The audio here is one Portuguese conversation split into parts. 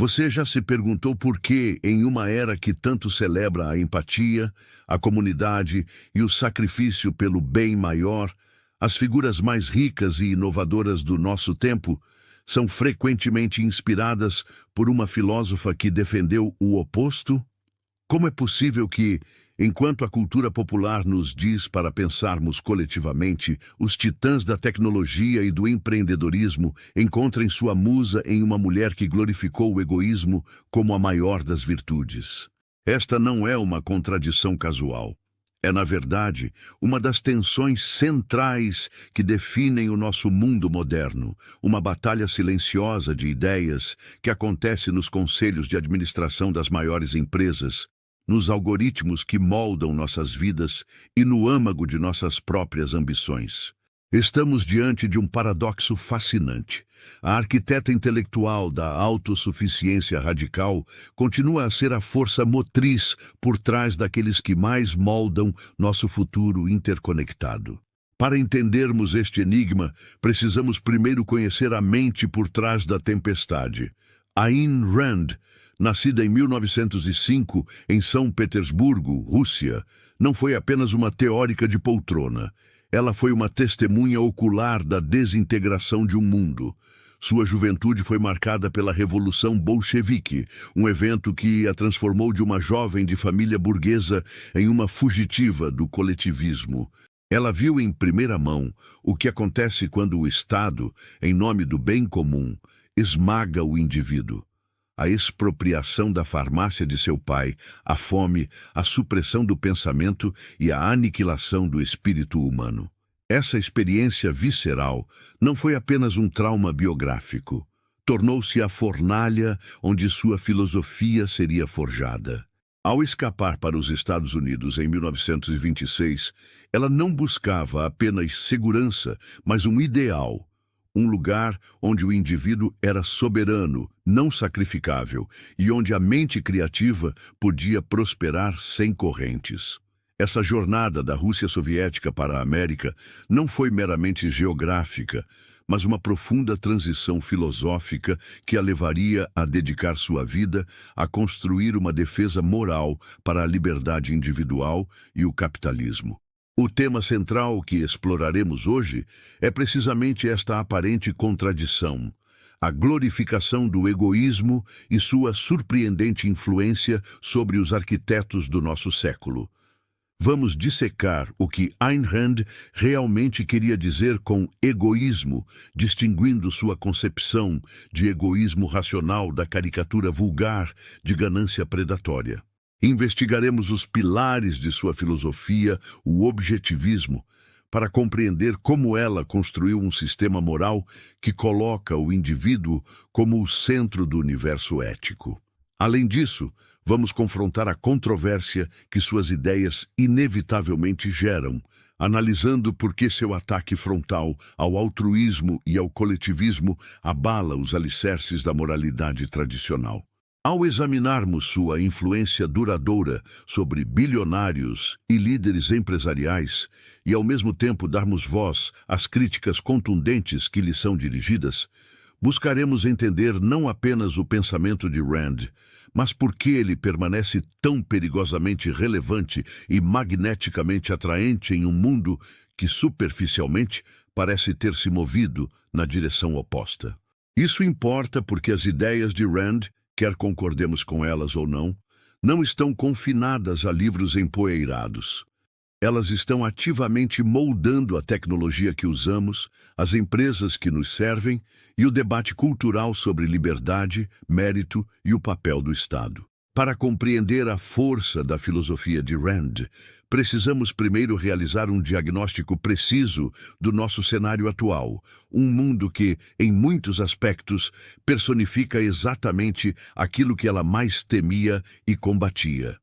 Você já se perguntou por que, em uma era que tanto celebra a empatia, a comunidade e o sacrifício pelo bem maior, as figuras mais ricas e inovadoras do nosso tempo são frequentemente inspiradas por uma filósofa que defendeu o oposto? Como é possível que, enquanto a cultura popular nos diz para pensarmos coletivamente, os titãs da tecnologia e do empreendedorismo encontrem sua musa em uma mulher que glorificou o egoísmo como a maior das virtudes? Esta não é uma contradição casual. É, na verdade, uma das tensões centrais que definem o nosso mundo moderno, uma batalha silenciosa de ideias que acontece nos conselhos de administração das maiores empresas, nos algoritmos que moldam nossas vidas e no âmago de nossas próprias ambições. Estamos diante de um paradoxo fascinante. A arquiteta intelectual da autossuficiência radical continua a ser a força motriz por trás daqueles que mais moldam nosso futuro interconectado. Para entendermos este enigma, precisamos primeiro conhecer a mente por trás da tempestade. Ayn Rand, nascida em 1905 em São Petersburgo, Rússia, não foi apenas uma teórica de poltrona. Ela foi uma testemunha ocular da desintegração de um mundo. Sua juventude foi marcada pela Revolução Bolchevique, um evento que a transformou de uma jovem de família burguesa em uma fugitiva do coletivismo. Ela viu em primeira mão o que acontece quando o Estado, em nome do bem comum, esmaga o indivíduo. A expropriação da farmácia de seu pai, a fome, a supressão do pensamento e a aniquilação do espírito humano. Essa experiência visceral não foi apenas um trauma biográfico. Tornou-se a fornalha onde sua filosofia seria forjada. Ao escapar para os Estados Unidos em 1926, ela não buscava apenas segurança, mas um ideal. Um lugar onde o indivíduo era soberano, não sacrificável, e onde a mente criativa podia prosperar sem correntes. Essa jornada da Rússia soviética para a América não foi meramente geográfica, mas uma profunda transição filosófica que a levaria a dedicar sua vida a construir uma defesa moral para a liberdade individual e o capitalismo. O tema central que exploraremos hoje é precisamente esta aparente contradição, a glorificação do egoísmo e sua surpreendente influência sobre os arquitetos do nosso século. Vamos dissecar o que Ayn Rand realmente queria dizer com egoísmo, distinguindo sua concepção de egoísmo racional da caricatura vulgar de ganância predatória. Investigaremos os pilares de sua filosofia, o objetivismo, para compreender como ela construiu um sistema moral que coloca o indivíduo como o centro do universo ético. Além disso, vamos confrontar a controvérsia que suas ideias inevitavelmente geram, analisando por que seu ataque frontal ao altruísmo e ao coletivismo abala os alicerces da moralidade tradicional. Ao examinarmos sua influência duradoura sobre bilionários e líderes empresariais, e ao mesmo tempo darmos voz às críticas contundentes que lhe são dirigidas, buscaremos entender não apenas o pensamento de Rand, mas por que ele permanece tão perigosamente relevante e magneticamente atraente em um mundo que superficialmente parece ter se movido na direção oposta. Isso importa porque as ideias de Rand, quer concordemos com elas ou não estão confinadas a livros empoeirados. Elas estão ativamente moldando a tecnologia que usamos, as empresas que nos servem e o debate cultural sobre liberdade, mérito e o papel do Estado. Para compreender a força da filosofia de Rand, precisamos primeiro realizar um diagnóstico preciso do nosso cenário atual, um mundo que, em muitos aspectos, personifica exatamente aquilo que ela mais temia e combatia.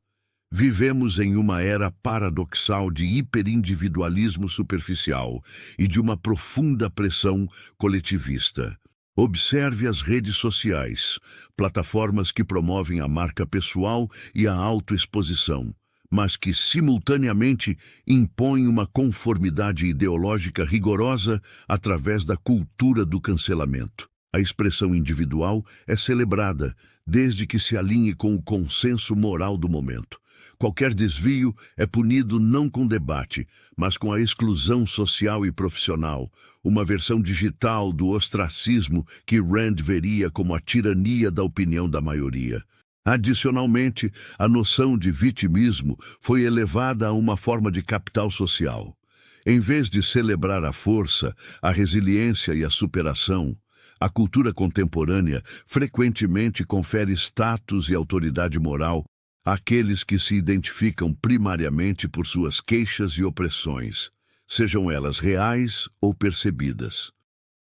Vivemos em uma era paradoxal de hiperindividualismo superficial e de uma profunda pressão coletivista. Observe as redes sociais, plataformas que promovem a marca pessoal e a autoexposição, mas que simultaneamente impõem uma conformidade ideológica rigorosa através da cultura do cancelamento. A expressão individual é celebrada desde que se alinhe com o consenso moral do momento. Qualquer desvio é punido não com debate, mas com a exclusão social e profissional, uma versão digital do ostracismo que Rand veria como a tirania da opinião da maioria. Adicionalmente, a noção de vitimismo foi elevada a uma forma de capital social. Em vez de celebrar a força, a resiliência e a superação, a cultura contemporânea frequentemente confere status e autoridade moral àqueles que se identificam primariamente por suas queixas e opressões, sejam elas reais ou percebidas.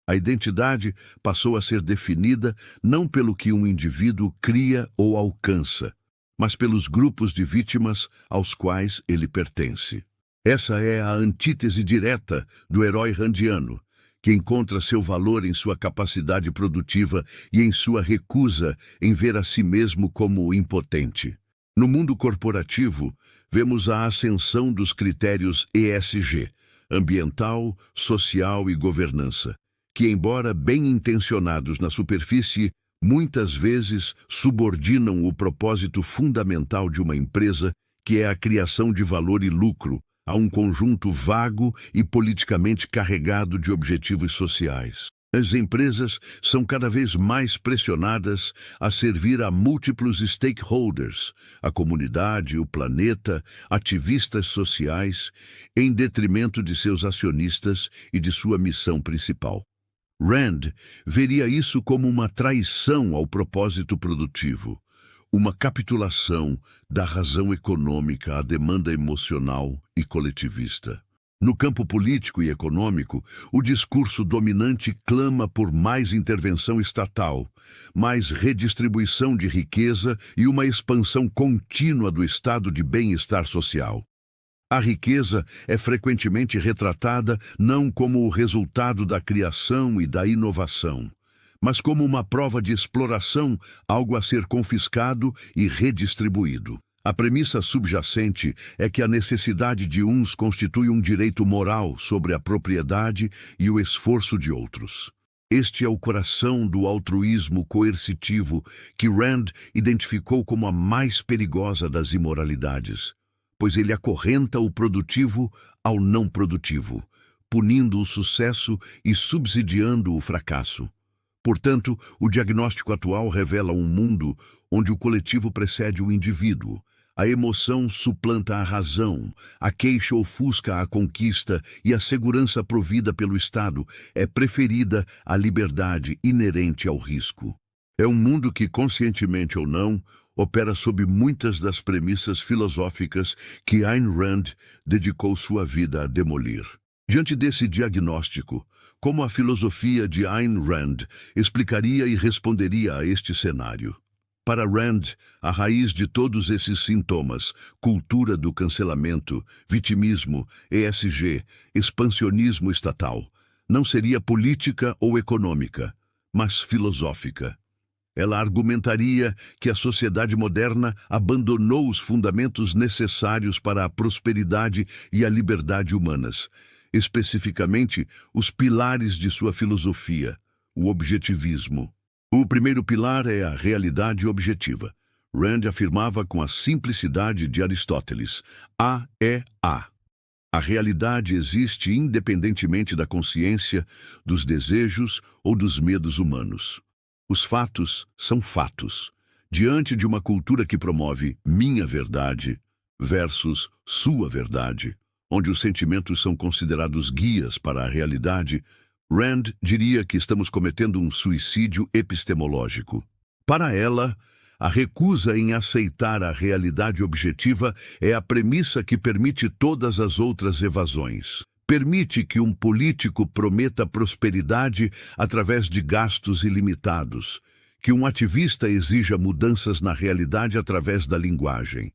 A identidade passou a ser definida não pelo que um indivíduo cria ou alcança, mas pelos grupos de vítimas aos quais ele pertence. Essa é a antítese direta do herói randiano, que encontra seu valor em sua capacidade produtiva e em sua recusa em ver a si mesmo como impotente. No mundo corporativo, vemos a ascensão dos critérios ESG, ambiental, social e governança, que, embora bem intencionados na superfície, muitas vezes subordinam o propósito fundamental de uma empresa, que é a criação de valor e lucro, a um conjunto vago e politicamente carregado de objetivos sociais. As empresas são cada vez mais pressionadas a servir a múltiplos stakeholders, a comunidade, o planeta, ativistas sociais, em detrimento de seus acionistas e de sua missão principal. Rand veria isso como uma traição ao propósito produtivo, uma capitulação da razão econômica à demanda emocional e coletivista. No campo político e econômico, o discurso dominante clama por mais intervenção estatal, mais redistribuição de riqueza e uma expansão contínua do estado de bem-estar social. A riqueza é frequentemente retratada não como o resultado da criação e da inovação, mas como uma prova de exploração, algo a ser confiscado e redistribuído. A premissa subjacente é que a necessidade de uns constitui um direito moral sobre a propriedade e o esforço de outros. Este é o coração do altruísmo coercitivo que Rand identificou como a mais perigosa das imoralidades, pois ele acorrenta o produtivo ao não produtivo, punindo o sucesso e subsidiando o fracasso. Portanto, o diagnóstico atual revela um mundo onde o coletivo precede o indivíduo, a emoção suplanta a razão, a queixa ofusca a conquista e a segurança provida pelo Estado é preferida à liberdade inerente ao risco. É um mundo que, conscientemente ou não, opera sob muitas das premissas filosóficas que Ayn Rand dedicou sua vida a demolir. Diante desse diagnóstico, como a filosofia de Ayn Rand explicaria e responderia a este cenário? Para Rand, a raiz de todos esses sintomas, cultura do cancelamento, vitimismo, ESG, expansionismo estatal, não seria política ou econômica, mas filosófica. Ela argumentaria que a sociedade moderna abandonou os fundamentos necessários para a prosperidade e a liberdade humanas, especificamente os pilares de sua filosofia, o objetivismo. O primeiro pilar é a realidade objetiva. Rand afirmava com a simplicidade de Aristóteles: A é A. A realidade existe independentemente da consciência, dos desejos ou dos medos humanos. Os fatos são fatos. Diante de uma cultura que promove minha verdade versus sua verdade, onde os sentimentos são considerados guias para a realidade, Rand diria que estamos cometendo um suicídio epistemológico. Para ela, a recusa em aceitar a realidade objetiva é a premissa que permite todas as outras evasões. Permite que um político prometa prosperidade através de gastos ilimitados, que um ativista exija mudanças na realidade através da linguagem,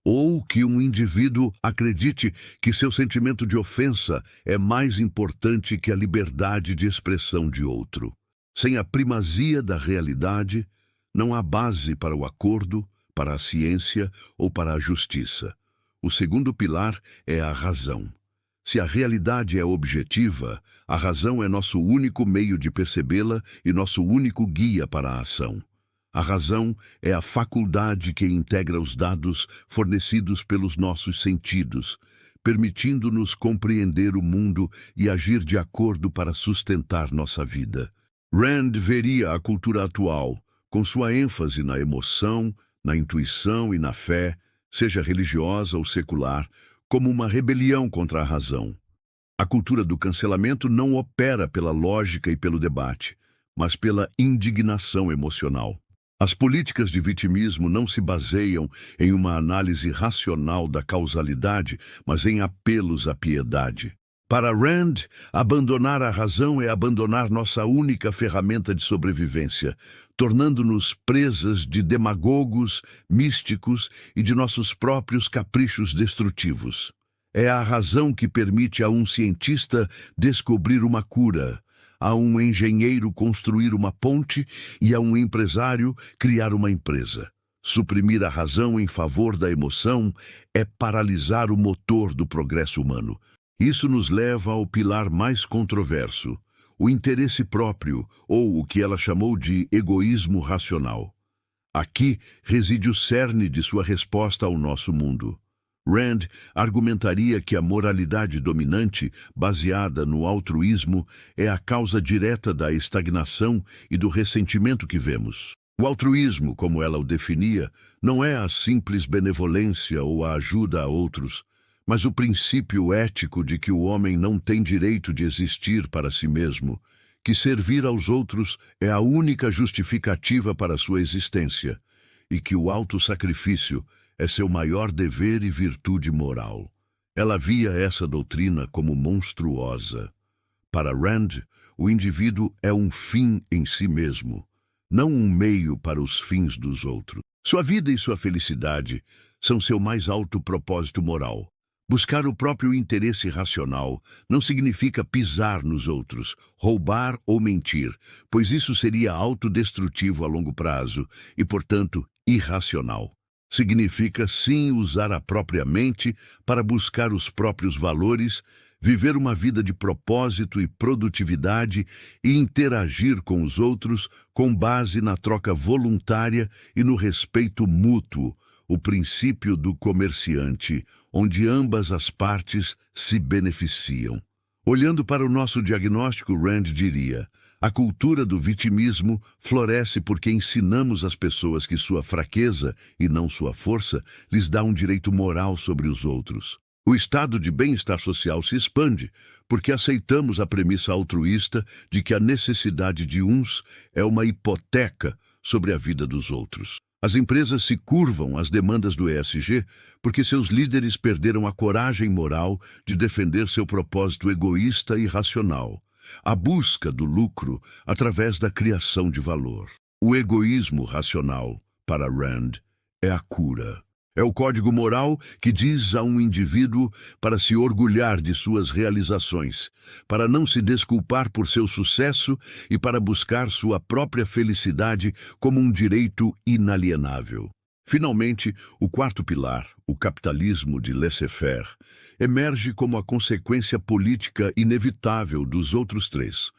ou que um indivíduo acredite que seu sentimento de ofensa é mais importante que a liberdade de expressão de outro. Sem a primazia da realidade, não há base para o acordo, para a ciência ou para a justiça. O segundo pilar é a razão. Se a realidade é objetiva, a razão é nosso único meio de percebê-la e nosso único guia para a ação. A razão é a faculdade que integra os dados fornecidos pelos nossos sentidos, permitindo-nos compreender o mundo e agir de acordo para sustentar nossa vida. Rand veria a cultura atual, com sua ênfase na emoção, na intuição e na fé, seja religiosa ou secular, como uma rebelião contra a razão. A cultura do cancelamento não opera pela lógica e pelo debate, mas pela indignação emocional. As políticas de vitimismo não se baseiam em uma análise racional da causalidade, mas em apelos à piedade. Para Rand, abandonar a razão é abandonar nossa única ferramenta de sobrevivência, tornando-nos presas de demagogos, místicos e de nossos próprios caprichos destrutivos. É a razão que permite a um cientista descobrir uma cura, a um engenheiro construir uma ponte e a um empresário criar uma empresa. Suprimir a razão em favor da emoção é paralisar o motor do progresso humano. Isso nos leva ao pilar mais controverso, o interesse próprio, ou o que ela chamou de egoísmo racional. Aqui reside o cerne de sua resposta ao nosso mundo. Rand argumentaria que a moralidade dominante, baseada no altruísmo, é a causa direta da estagnação e do ressentimento que vemos. O altruísmo, como ela o definia, não é a simples benevolência ou a ajuda a outros, mas o princípio ético de que o homem não tem direito de existir para si mesmo, que servir aos outros é a única justificativa para sua existência, e que o autossacrifício é seu maior dever e virtude moral. Ela via essa doutrina como monstruosa. Para Rand, o indivíduo é um fim em si mesmo, não um meio para os fins dos outros. Sua vida e sua felicidade são seu mais alto propósito moral. Buscar o próprio interesse racional não significa pisar nos outros, roubar ou mentir, pois isso seria autodestrutivo a longo prazo e, portanto, irracional. Significa, sim, usar a própria mente para buscar os próprios valores, viver uma vida de propósito e produtividade e interagir com os outros com base na troca voluntária e no respeito mútuo, o princípio do comerciante, onde ambas as partes se beneficiam. Olhando para o nosso diagnóstico, Rand diria: a cultura do vitimismo floresce porque ensinamos às pessoas que sua fraqueza, e não sua força, lhes dá um direito moral sobre os outros. O estado de bem-estar social se expande porque aceitamos a premissa altruísta de que a necessidade de uns é uma hipoteca sobre a vida dos outros. As empresas se curvam às demandas do ESG porque seus líderes perderam a coragem moral de defender seu propósito egoísta e racional, a busca do lucro através da criação de valor. O egoísmo racional, para Rand, é a cura. É o código moral que diz a um indivíduo para se orgulhar de suas realizações, para não se desculpar por seu sucesso e para buscar sua própria felicidade como um direito inalienável. Finalmente, o quarto pilar, o capitalismo de laissez-faire, emerge como a consequência política inevitável dos outros três.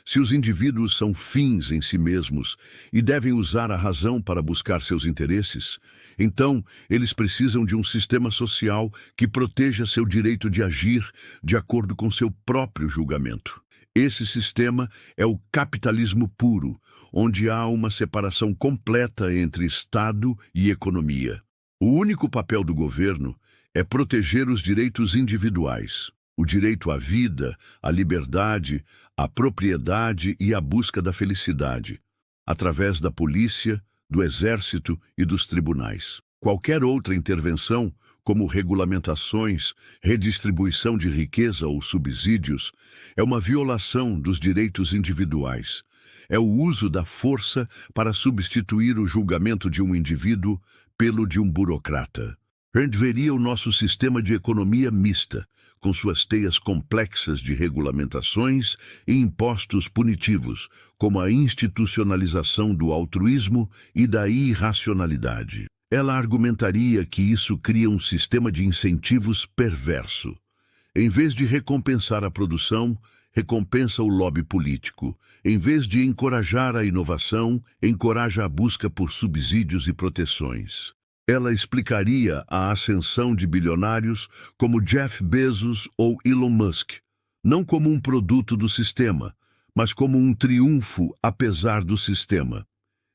Se os indivíduos são fins em si mesmos e devem usar a razão para buscar seus interesses, então eles precisam de um sistema social que proteja seu direito de agir de acordo com seu próprio julgamento. Esse sistema é o capitalismo puro, onde há uma separação completa entre Estado e economia. O único papel do governo é proteger os direitos individuais. O direito à vida, à liberdade, à propriedade e à busca da felicidade, através da polícia, do exército e dos tribunais. Qualquer outra intervenção, como regulamentações, redistribuição de riqueza ou subsídios, é uma violação dos direitos individuais. É o uso da força para substituir o julgamento de um indivíduo pelo de um burocrata. Rand veria o nosso sistema de economia mista, com suas teias complexas de regulamentações e impostos punitivos, como a institucionalização do altruísmo e da irracionalidade. Ela argumentaria que isso cria um sistema de incentivos perverso. Em vez de recompensar a produção, recompensa o lobby político. Em vez de encorajar a inovação, encoraja a busca por subsídios e proteções. Ela explicaria a ascensão de bilionários como Jeff Bezos ou Elon Musk, não como um produto do sistema, mas como um triunfo apesar do sistema.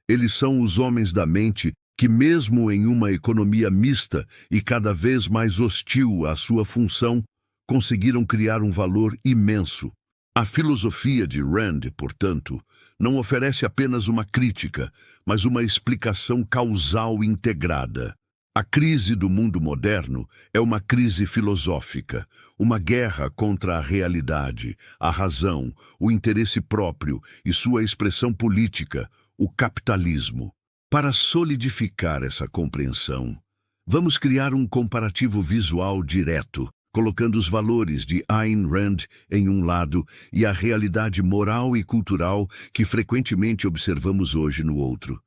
Eles são os homens da mente que, mesmo em uma economia mista e cada vez mais hostil à sua função, conseguiram criar um valor imenso. A filosofia de Rand, portanto, não oferece apenas uma crítica, mas uma explicação causal integrada. A crise do mundo moderno é uma crise filosófica, uma guerra contra a realidade, a razão, o interesse próprio e sua expressão política, o capitalismo. Para solidificar essa compreensão, vamos criar um comparativo visual direto, colocando os valores de Ayn Rand em um lado e a realidade moral e cultural que frequentemente observamos hoje no outro.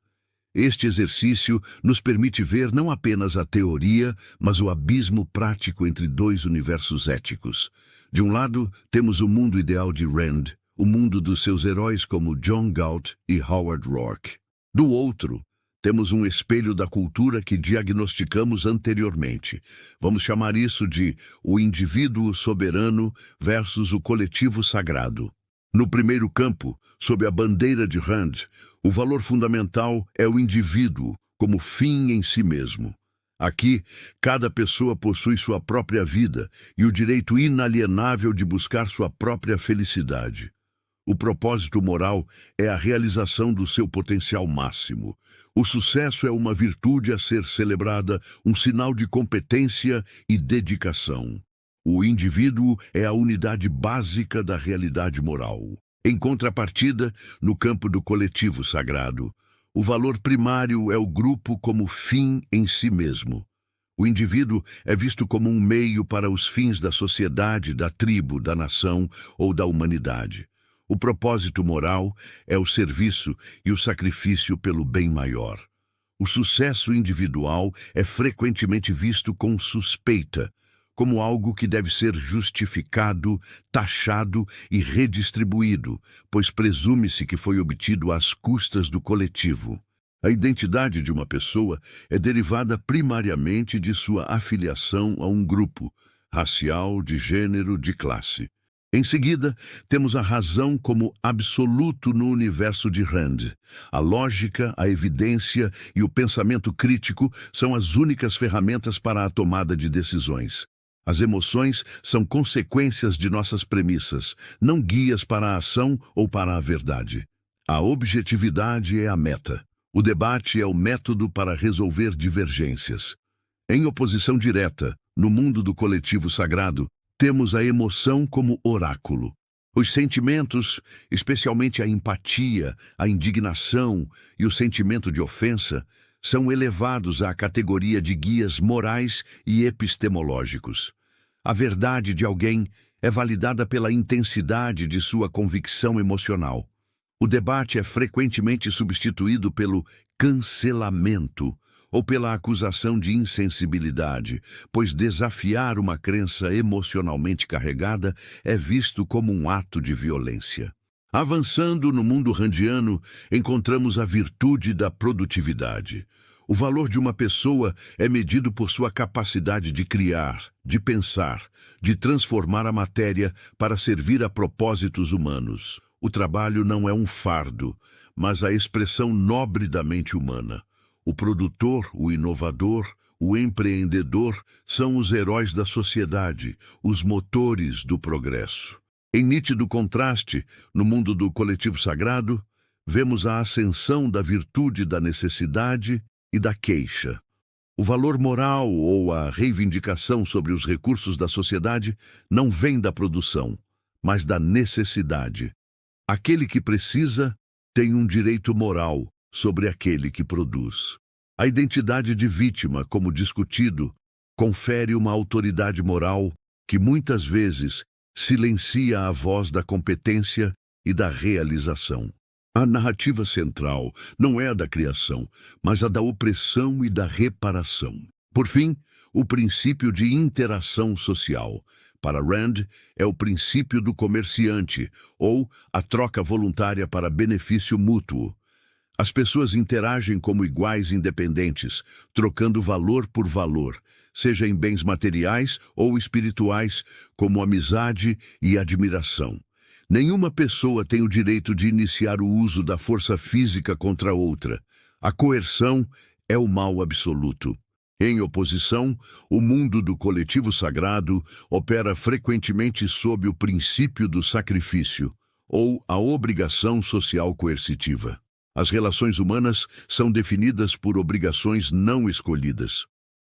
Este exercício nos permite ver não apenas a teoria, mas o abismo prático entre dois universos éticos. De um lado, temos o mundo ideal de Rand, o mundo dos seus heróis como John Galt e Howard Roark. Do outro, temos um espelho da cultura que diagnosticamos anteriormente. Vamos chamar isso de o indivíduo soberano versus o coletivo sagrado. No primeiro campo, sob a bandeira de Rand, o valor fundamental é o indivíduo como fim em si mesmo. Aqui, cada pessoa possui sua própria vida e o direito inalienável de buscar sua própria felicidade. O propósito moral é a realização do seu potencial máximo. O sucesso é uma virtude a ser celebrada, um sinal de competência e dedicação. O indivíduo é a unidade básica da realidade moral. Em contrapartida, no campo do coletivo sagrado, o valor primário é o grupo como fim em si mesmo. O indivíduo é visto como um meio para os fins da sociedade, da tribo, da nação ou da humanidade. O propósito moral é o serviço e o sacrifício pelo bem maior. O sucesso individual é frequentemente visto com suspeita, como algo que deve ser justificado, taxado e redistribuído, pois presume-se que foi obtido às custas do coletivo. A identidade de uma pessoa é derivada primariamente de sua afiliação a um grupo, racial, de gênero, de classe. Em seguida, temos a razão como absoluto no universo de Rand. A lógica, a evidência e o pensamento crítico são as únicas ferramentas para a tomada de decisões. As emoções são consequências de nossas premissas, não guias para a ação ou para a verdade. A objetividade é a meta. O debate é o método para resolver divergências. Em oposição direta, no mundo do coletivo sagrado, temos a emoção como oráculo. Os sentimentos, especialmente a empatia, a indignação e o sentimento de ofensa, são elevados à categoria de guias morais e epistemológicos. A verdade de alguém é validada pela intensidade de sua convicção emocional. O debate é frequentemente substituído pelo cancelamento ou pela acusação de insensibilidade, pois desafiar uma crença emocionalmente carregada é visto como um ato de violência. Avançando no mundo randiano, encontramos a virtude da produtividade. O valor de uma pessoa é medido por sua capacidade de criar, de pensar, de transformar a matéria para servir a propósitos humanos. O trabalho não é um fardo, mas a expressão nobre da mente humana. O produtor, o inovador, o empreendedor são os heróis da sociedade, os motores do progresso. Em nítido contraste, no mundo do coletivo sagrado, vemos a ascensão da virtude da necessidade e da queixa. O valor moral ou a reivindicação sobre os recursos da sociedade não vem da produção, mas da necessidade. Aquele que precisa tem um direito moral sobre aquele que produz. A identidade de vítima, como discutido, confere uma autoridade moral que muitas vezes silencia a voz da competência e da realização. A narrativa central não é a da criação, mas a da opressão e da reparação. Por fim, o princípio de interação social. para Rand, é o princípio do comerciante, ou a troca voluntária para benefício mútuo. As pessoas interagem como iguais independentes, trocando valor por valor, seja em bens materiais ou espirituais, como amizade e admiração. Nenhuma pessoa tem o direito de iniciar o uso da força física contra outra. A coerção é o mal absoluto. Em oposição, o mundo do coletivo sagrado opera frequentemente sob o princípio do sacrifício, ou a obrigação social coercitiva. As relações humanas são definidas por obrigações não escolhidas.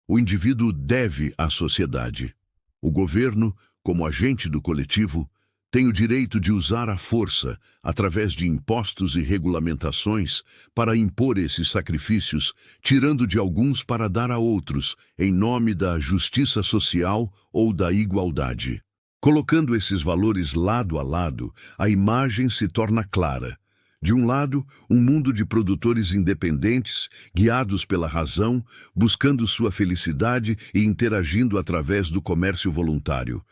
O indivíduo deve à sociedade. O governo, como agente do coletivo, tem o direito de usar a força, através de impostos e regulamentações, para impor esses sacrifícios, tirando de alguns para dar a outros, em nome da justiça social ou da igualdade. Colocando esses valores lado a lado, a imagem se torna clara. De um lado, um mundo de produtores independentes, guiados pela razão, buscando sua felicidade e interagindo através do comércio voluntário.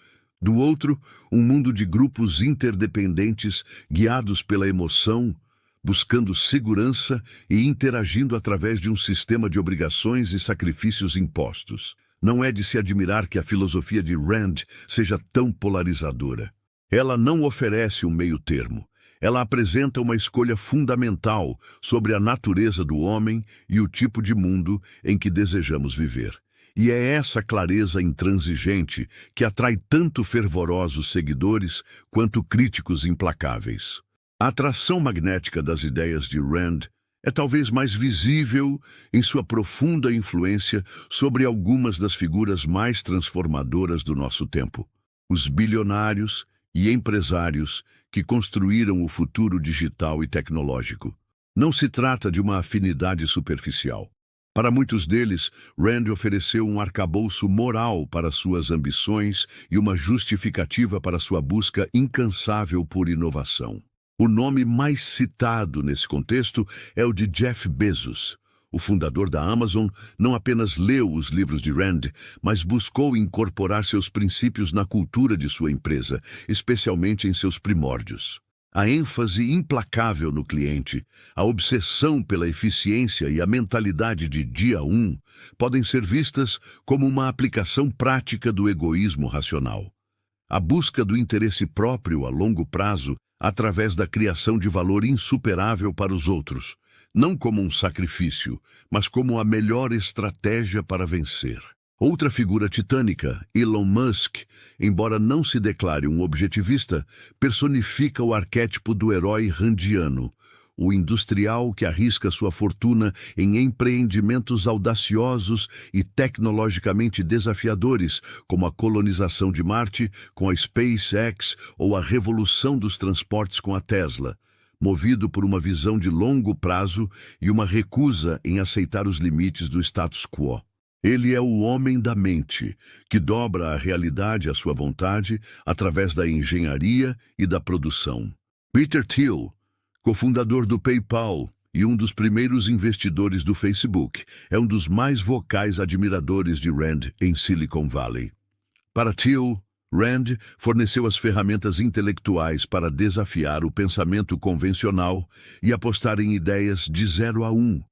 Do outro, um mundo de grupos interdependentes, guiados pela emoção, buscando segurança e interagindo através de um sistema de obrigações e sacrifícios impostos. Não é de se admirar que a filosofia de Rand seja tão polarizadora. Ela não oferece um meio-termo. Ela apresenta uma escolha fundamental sobre a natureza do homem e o tipo de mundo em que desejamos viver. E é essa clareza intransigente que atrai tanto fervorosos seguidores quanto críticos implacáveis. A atração magnética das ideias de Rand é talvez mais visível em sua profunda influência sobre algumas das figuras mais transformadoras do nosso tempo. Os bilionários e empresários que construíram o futuro digital e tecnológico. Não se trata de uma afinidade superficial. Para muitos deles, Rand ofereceu um arcabouço moral para suas ambições e uma justificativa para sua busca incansável por inovação. O nome mais citado nesse contexto é o de Jeff Bezos. O fundador da Amazon não apenas leu os livros de Rand, mas buscou incorporar seus princípios na cultura de sua empresa, especialmente em seus primórdios. A ênfase implacável no cliente, a obsessão pela eficiência e a mentalidade de dia 1 podem ser vistas como uma aplicação prática do egoísmo racional. A busca do interesse próprio a longo prazo através da criação de valor insuperável para os outros, não como um sacrifício, mas como a melhor estratégia para vencer. Outra figura titânica, Elon Musk, embora não se declare um objetivista, personifica o arquétipo do herói randiano, o industrial que arrisca sua fortuna em empreendimentos audaciosos e tecnologicamente desafiadores, como a colonização de Marte com a SpaceX ou a revolução dos transportes com a Tesla, movido por uma visão de longo prazo e uma recusa em aceitar os limites do status quo. Ele é o homem da mente, que dobra a realidade à sua vontade através da engenharia e da produção. Peter Thiel, cofundador do PayPal e um dos primeiros investidores do Facebook, é um dos mais vocais admiradores de Rand em Silicon Valley. Para Thiel, Rand forneceu as ferramentas intelectuais para desafiar o pensamento convencional e apostar em ideias de 0 a 1.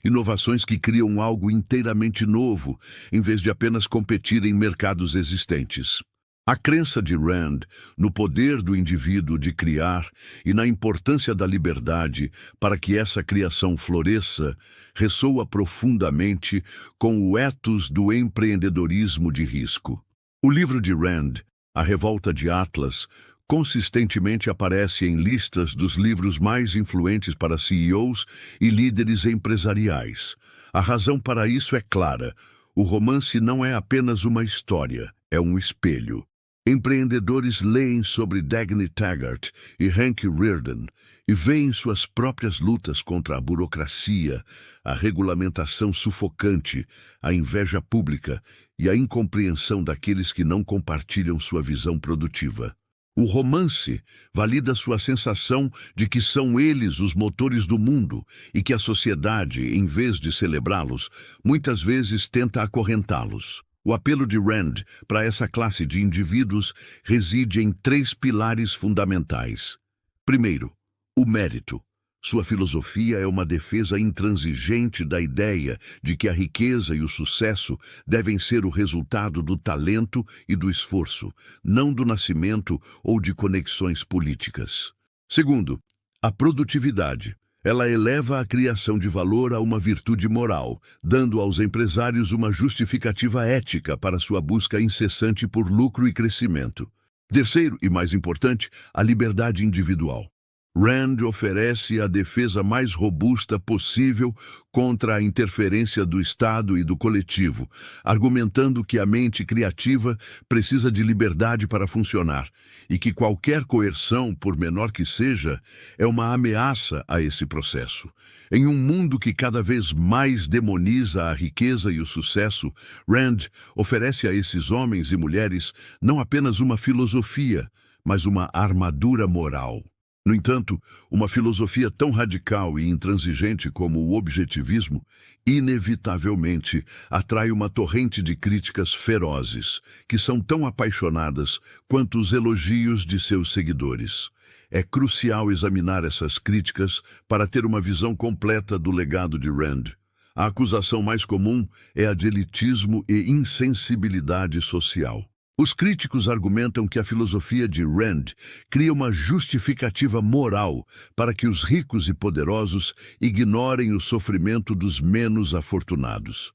Inovações que criam algo inteiramente novo, em vez de apenas competir em mercados existentes. A crença de Rand no poder do indivíduo de criar e na importância da liberdade para que essa criação floresça ressoa profundamente com o ethos do empreendedorismo de risco. O livro de Rand, A Revolta de Atlas, consistentemente aparece em listas dos livros mais influentes para CEOs e líderes empresariais. A razão para isso é clara. O romance não é apenas uma história, é um espelho. Empreendedores leem sobre Dagny Taggart e Hank Rearden e veem suas próprias lutas contra a burocracia, a regulamentação sufocante, a inveja pública e a incompreensão daqueles que não compartilham sua visão produtiva. O romance valida sua sensação de que são eles os motores do mundo e que a sociedade, em vez de celebrá-los, muitas vezes tenta acorrentá-los. O apelo de Rand para essa classe de indivíduos reside em três pilares fundamentais. Primeiro, o mérito. Sua filosofia é uma defesa intransigente da ideia de que a riqueza e o sucesso devem ser o resultado do talento e do esforço, não do nascimento ou de conexões políticas. Segundo, a produtividade. Ela eleva a criação de valor a uma virtude moral, dando aos empresários uma justificativa ética para sua busca incessante por lucro e crescimento. Terceiro, e mais importante, a liberdade individual. Rand oferece a defesa mais robusta possível contra a interferência do Estado e do coletivo, argumentando que a mente criativa precisa de liberdade para funcionar e que qualquer coerção, por menor que seja, é uma ameaça a esse processo. Em um mundo que cada vez mais demoniza a riqueza e o sucesso, Rand oferece a esses homens e mulheres não apenas uma filosofia, mas uma armadura moral. No entanto, uma filosofia tão radical e intransigente como o objetivismo, inevitavelmente atrai uma torrente de críticas ferozes, que são tão apaixonadas quanto os elogios de seus seguidores. É crucial examinar essas críticas para ter uma visão completa do legado de Rand. A acusação mais comum é a de elitismo e insensibilidade social. Os críticos argumentam que a filosofia de Rand cria uma justificativa moral para que os ricos e poderosos ignorem o sofrimento dos menos afortunados.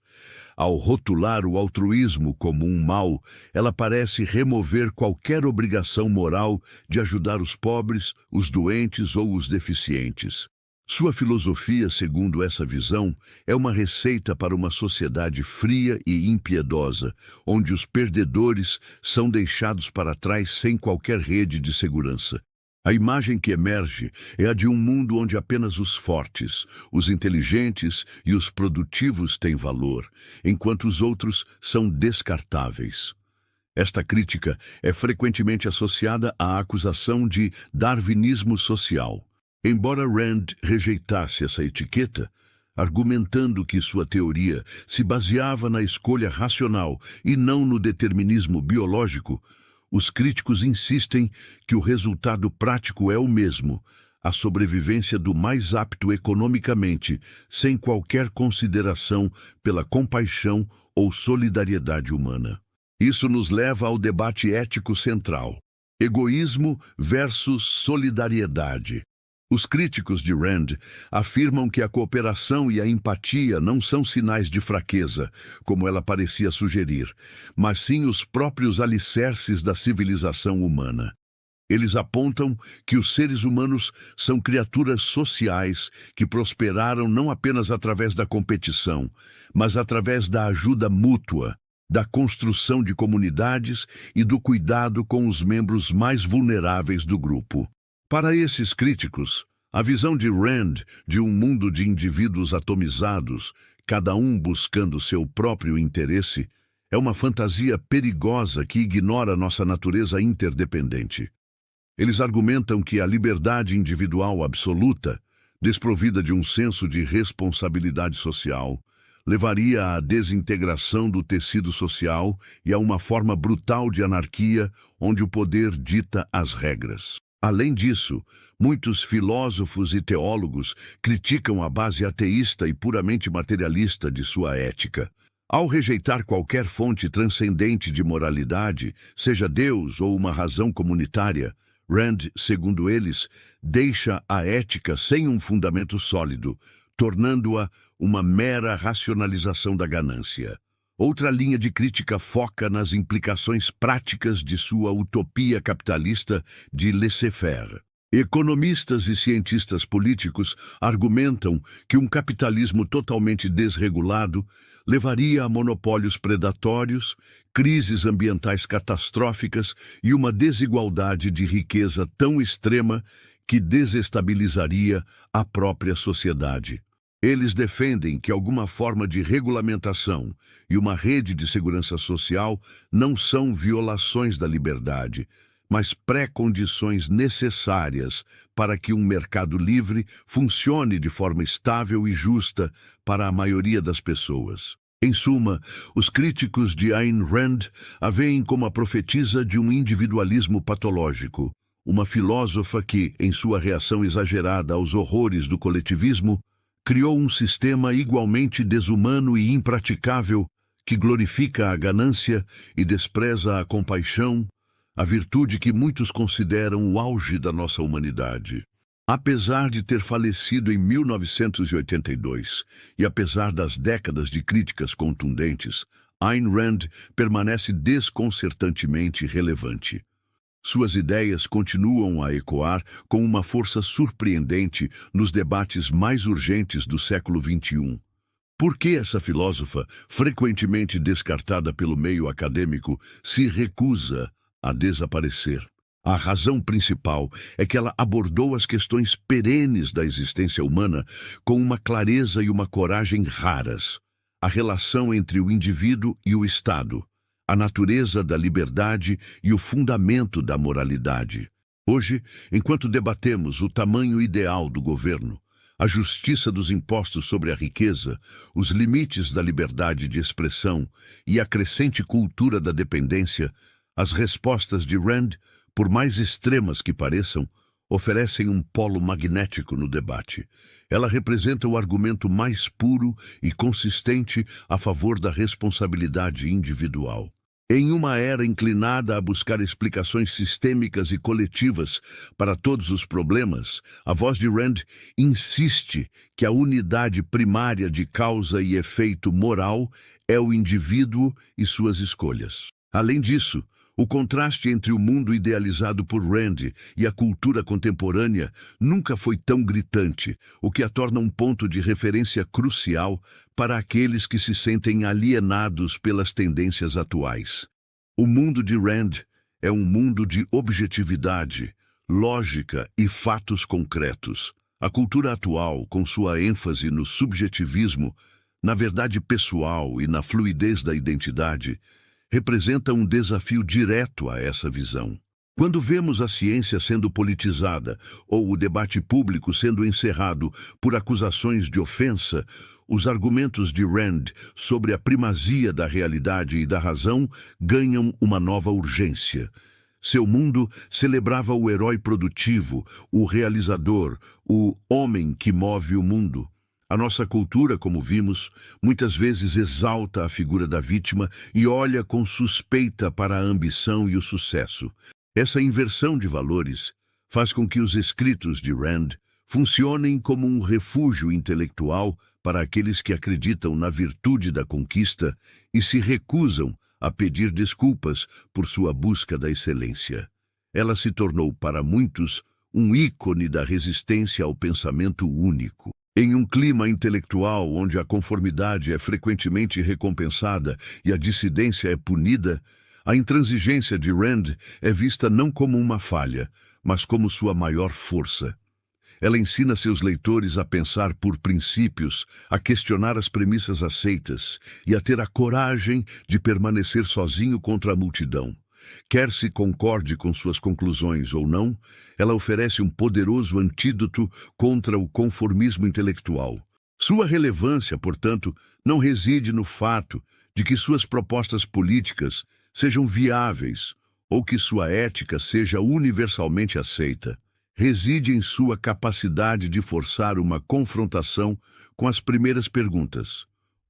Ao rotular o altruísmo como um mal, ela parece remover qualquer obrigação moral de ajudar os pobres, os doentes ou os deficientes. Sua filosofia, segundo essa visão, é uma receita para uma sociedade fria e impiedosa, onde os perdedores são deixados para trás sem qualquer rede de segurança. A imagem que emerge é a de um mundo onde apenas os fortes, os inteligentes e os produtivos têm valor, enquanto os outros são descartáveis. Esta crítica é frequentemente associada à acusação de darwinismo social. Embora Rand rejeitasse essa etiqueta, argumentando que sua teoria se baseava na escolha racional e não no determinismo biológico, os críticos insistem que o resultado prático é o mesmo, a sobrevivência do mais apto economicamente, sem qualquer consideração pela compaixão ou solidariedade humana. Isso nos leva ao debate ético central: egoísmo versus solidariedade. Os críticos de Rand afirmam que a cooperação e a empatia não são sinais de fraqueza, como ela parecia sugerir, mas sim os próprios alicerces da civilização humana. Eles apontam que os seres humanos são criaturas sociais que prosperaram não apenas através da competição, mas através da ajuda mútua, da construção de comunidades e do cuidado com os membros mais vulneráveis do grupo. Para esses críticos, a visão de Rand de um mundo de indivíduos atomizados, cada um buscando seu próprio interesse, é uma fantasia perigosa que ignora nossa natureza interdependente. Eles argumentam que a liberdade individual absoluta, desprovida de um senso de responsabilidade social, levaria à desintegração do tecido social e a uma forma brutal de anarquia onde o poder dita as regras. Além disso, muitos filósofos e teólogos criticam a base ateísta e puramente materialista de sua ética. Ao rejeitar qualquer fonte transcendente de moralidade, seja Deus ou uma razão comunitária, Rand, segundo eles, deixa a ética sem um fundamento sólido, tornando-a uma mera racionalização da ganância. Outra linha de crítica foca nas implicações práticas de sua utopia capitalista de laissez-faire. Economistas e cientistas políticos argumentam que um capitalismo totalmente desregulado levaria a monopólios predatórios, crises ambientais catastróficas e uma desigualdade de riqueza tão extrema que desestabilizaria a própria sociedade. Eles defendem que alguma forma de regulamentação e uma rede de segurança social não são violações da liberdade, mas pré-condições necessárias para que um mercado livre funcione de forma estável e justa para a maioria das pessoas. Em suma, os críticos de Ayn Rand a veem como a profetisa de um individualismo patológico, uma filósofa que, em sua reação exagerada aos horrores do coletivismo, criou um sistema igualmente desumano e impraticável que glorifica a ganância e despreza a compaixão, a virtude que muitos consideram o auge da nossa humanidade. Apesar de ter falecido em 1982 e apesar das décadas de críticas contundentes, Ayn Rand permanece desconcertantemente relevante. Suas ideias continuam a ecoar com uma força surpreendente nos debates mais urgentes do século XXI. Por que essa filósofa, frequentemente descartada pelo meio acadêmico, se recusa a desaparecer? A razão principal é que ela abordou as questões perenes da existência humana com uma clareza e uma coragem raras. A relação entre o indivíduo e o Estado, a natureza da liberdade e o fundamento da moralidade. Hoje, enquanto debatemos o tamanho ideal do governo, a justiça dos impostos sobre a riqueza, os limites da liberdade de expressão e a crescente cultura da dependência, as respostas de Rand, por mais extremas que pareçam, oferecem um polo magnético no debate. Ela representa o argumento mais puro e consistente a favor da responsabilidade individual. Em uma era inclinada a buscar explicações sistêmicas e coletivas para todos os problemas, a voz de Rand insiste que a unidade primária de causa e efeito moral é o indivíduo e suas escolhas. Além disso, o contraste entre o mundo idealizado por Rand e a cultura contemporânea nunca foi tão gritante, o que a torna um ponto de referência crucial para aqueles que se sentem alienados pelas tendências atuais. O mundo de Rand é um mundo de objetividade, lógica e fatos concretos. A cultura atual, com sua ênfase no subjetivismo, na verdade pessoal e na fluidez da identidade, representa um desafio direto a essa visão. Quando vemos a ciência sendo politizada ou o debate público sendo encerrado por acusações de ofensa, os argumentos de Rand sobre a primazia da realidade e da razão ganham uma nova urgência. Seu mundo celebrava o herói produtivo, o realizador, o homem que move o mundo. A nossa cultura, como vimos, muitas vezes exalta a figura da vítima e olha com suspeita para a ambição e o sucesso. Essa inversão de valores faz com que os escritos de Rand funcionem como um refúgio intelectual para aqueles que acreditam na virtude da conquista e se recusam a pedir desculpas por sua busca da excelência. Ela se tornou, para muitos, um ícone da resistência ao pensamento único. Em um clima intelectual onde a conformidade é frequentemente recompensada e a dissidência é punida, a intransigência de Rand é vista não como uma falha, mas como sua maior força. Ela ensina seus leitores a pensar por princípios, a questionar as premissas aceitas e a ter a coragem de permanecer sozinho contra a multidão. Quer se concorde com suas conclusões ou não, ela oferece um poderoso antídoto contra o conformismo intelectual. Sua relevância, portanto, não reside no fato de que suas propostas políticas sejam viáveis ou que sua ética seja universalmente aceita. Reside em sua capacidade de forçar uma confrontação com as primeiras perguntas.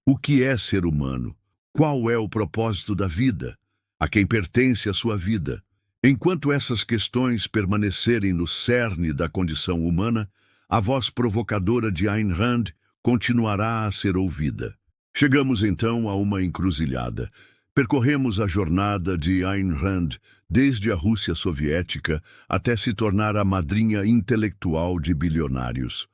O que é ser humano? Qual é o propósito da vida? A quem pertence a sua vida? Enquanto essas questões permanecerem no cerne da condição humana, a voz provocadora de Ayn Rand continuará a ser ouvida. Chegamos então a uma encruzilhada. Percorremos a jornada de Ayn Rand desde a Rússia soviética até se tornar a madrinha intelectual de bilionários.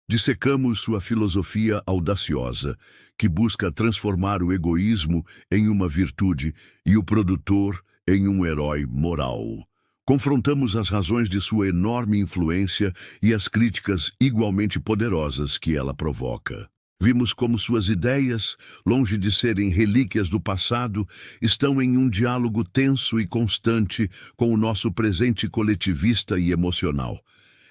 Dissecamos sua filosofia audaciosa, que busca transformar o egoísmo em uma virtude e o produtor em um herói moral. Confrontamos as razões de sua enorme influência e as críticas igualmente poderosas que ela provoca. Vimos como suas ideias, longe de serem relíquias do passado, estão em um diálogo tenso e constante com o nosso presente coletivista e emocional.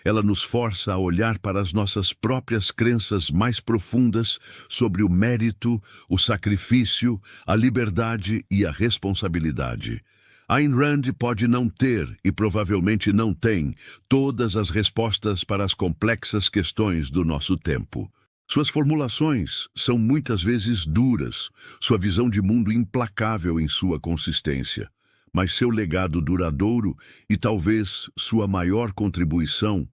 Ela nos força a olhar para as nossas próprias crenças mais profundas sobre o mérito, o sacrifício, a liberdade e a responsabilidade. Ayn Rand pode não ter, e provavelmente não tem, todas as respostas para as complexas questões do nosso tempo. Suas formulações são muitas vezes duras, sua visão de mundo implacável em sua consistência. Mas seu legado duradouro e talvez sua maior contribuição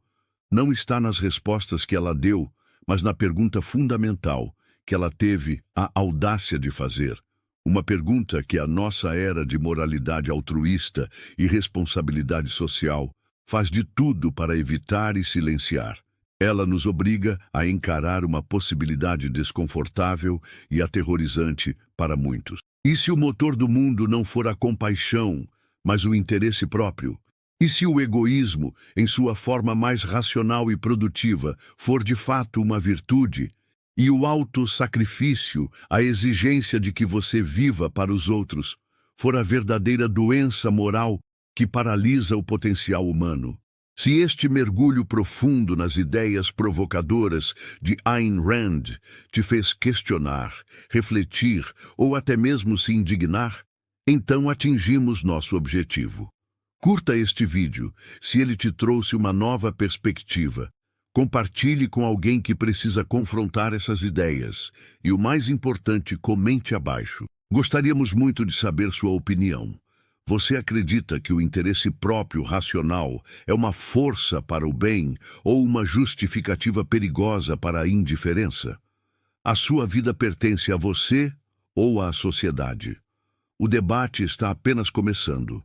não está nas respostas que ela deu, mas na pergunta fundamental que ela teve a audácia de fazer. Uma pergunta que a nossa era de moralidade altruísta e responsabilidade social faz de tudo para evitar e silenciar. Ela nos obriga a encarar uma possibilidade desconfortável e aterrorizante para muitos. E se o motor do mundo não for a compaixão, mas o interesse próprio? E se o egoísmo, em sua forma mais racional e produtiva, for de fato uma virtude? E o autossacrifício, a exigência de que você viva para os outros, for a verdadeira doença moral que paralisa o potencial humano? Se este mergulho profundo nas ideias provocadoras de Ayn Rand te fez questionar, refletir ou até mesmo se indignar, então atingimos nosso objetivo. Curta este vídeo, se ele te trouxe uma nova perspectiva. Compartilhe com alguém que precisa confrontar essas ideias. E o mais importante, comente abaixo. Gostaríamos muito de saber sua opinião. Você acredita que o interesse próprio racional é uma força para o bem ou uma justificativa perigosa para a indiferença? A sua vida pertence a você ou à sociedade? O debate está apenas começando.